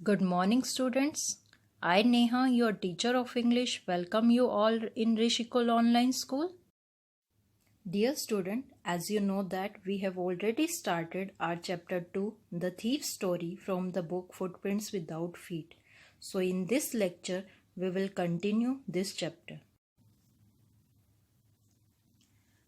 Good morning, students. I, Neha, your teacher of English, welcome you all in Rishikul Online School. Dear student, as you know that we have already started our chapter 2, The Thief's Story from the book Footprints Without Feet. So in this lecture, we will continue this chapter.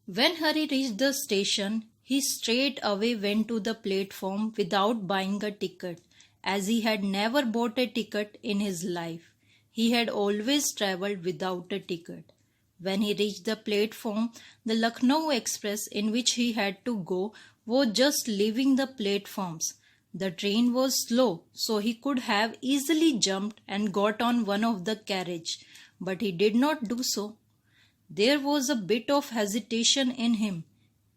When Hari reached the station, he straight away went to the platform without buying a ticket, as he had never bought a ticket in his life. He had always travelled without a ticket. When he reached the platform, the Lucknow express in which he had to go was just leaving the platforms. The train was slow, so he could have easily jumped and got on one of the carriage, but he did not do so. There was a bit of hesitation in him.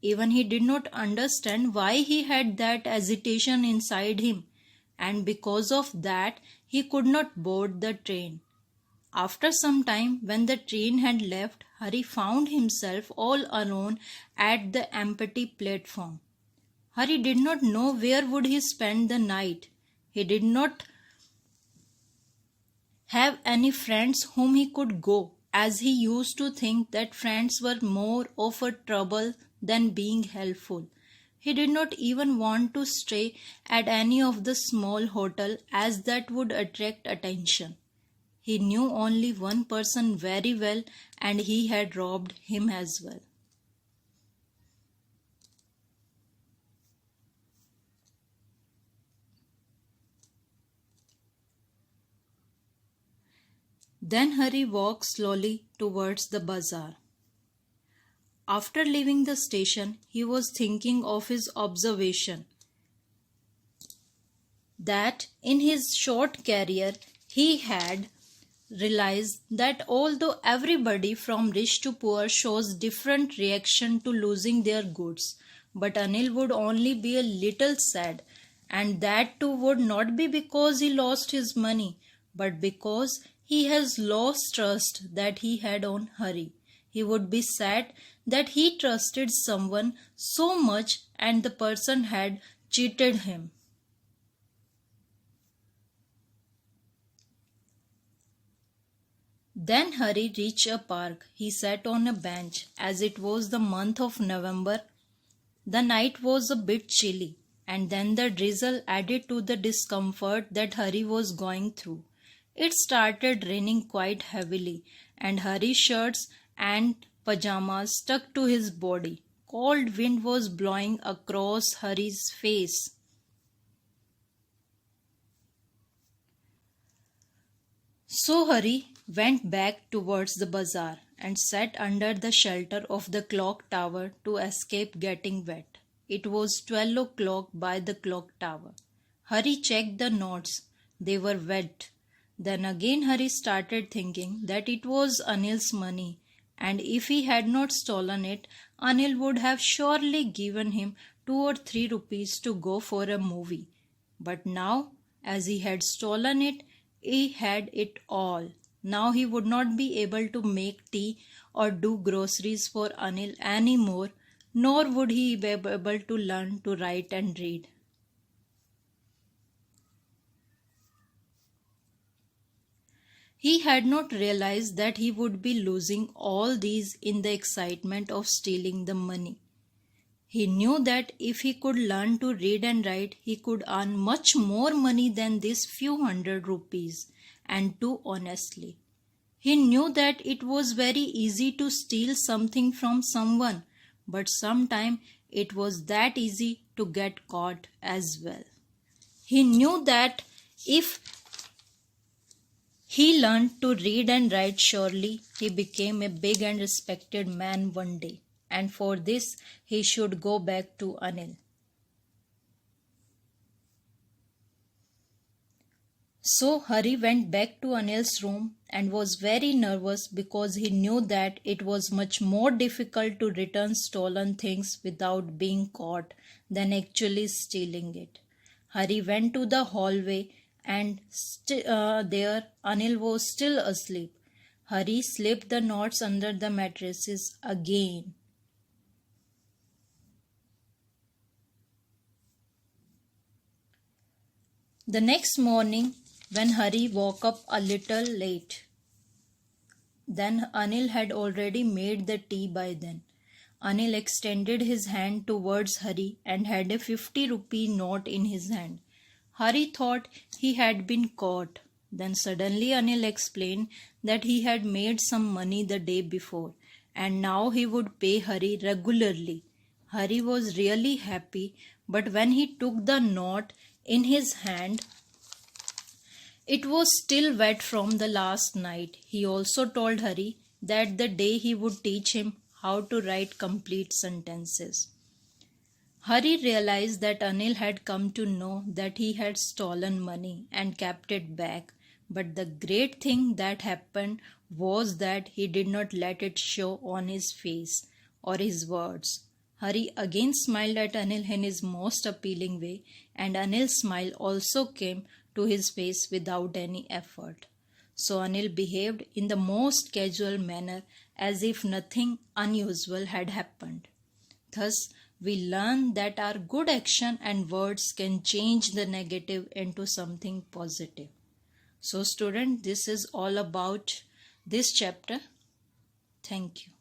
Even he did not understand why he had that hesitation inside him, and because of that, he could not board the train. After some time, when the train had left, Hari found himself all alone at the empty platform. Hari did not know where would he spend the night. He did not have any friends whom he could go, as he used to think that friends were more of a trouble than being helpful. He did not even want to stay at any of the small hotels as that would attract attention. He knew only one person very well and he had robbed him as well. Then Hari walked slowly towards the bazaar. After leaving the station, he was thinking of his observation that in his short career he had realized that although everybody from rich to poor shows different reaction to losing their goods, but Anil would only be a little sad, and that too would not be because he lost his money, but because he has lost trust that he had on Hari. He would be sad that he trusted someone so much and the person had cheated him. Then Hari reached a park. He sat on a bench. As it was the month of November, the night was a bit chilly, and then the drizzle added to the discomfort that Hari was going through. It started raining quite heavily, and Hari's shirts and pajamas stuck to his body. Cold wind was blowing across Hari's face. So Hari went back towards the bazaar and sat under the shelter of the clock tower to escape getting wet. It was 12 o'clock by the clock tower. Hari checked the notes. They were wet. Then again Hari started thinking that it was Anil's money, and if he had not stolen it, Anil would have surely given him 2 or 3 rupees to go for a movie. But now, as he had stolen it, he had it all. Now he would not be able to make tea or do groceries for Anil any more, nor would he be able to learn to write and read. He had not realized that he would be losing all these in the excitement of stealing the money. He knew that if he could learn to read and write, he could earn much more money than these few hundred rupees, and do honestly. He knew that it was very easy to steal something from someone, but sometimes it was that easy to get caught as well. He knew that if he learned to read and write, surely he became a big and respected man one day, and for this he should go back to Anil. So Hari went back to Anil's room and was very nervous because he knew that it was much more difficult to return stolen things without being caught than actually stealing it. Hari went to the hallway and there Anil was still asleep. Hari slipped the notes under the mattresses again. The next morning, when Hari woke up a little late, then Anil had already made the tea by then. Anil extended his hand towards Hari and had a 50-rupee note in his hand. Hari thought he had been caught. Then suddenly Anil explained that he had made some money the day before and now he would pay Hari regularly. Hari was really happy, but when he took the note in his hand, it was still wet from the last night. He also told Hari that the day he would teach him how to write complete sentences. Hari realized that Anil had come to know that he had stolen money and kept it back. But the great thing that happened was that he did not let it show on his face or his words. Hari again smiled at Anil in his most appealing way, and Anil's smile also came to his face without any effort. So Anil behaved in the most casual manner as if nothing unusual had happened. Thus, we learn that our good action and words can change the negative into something positive. So student, this is all about this chapter. Thank you.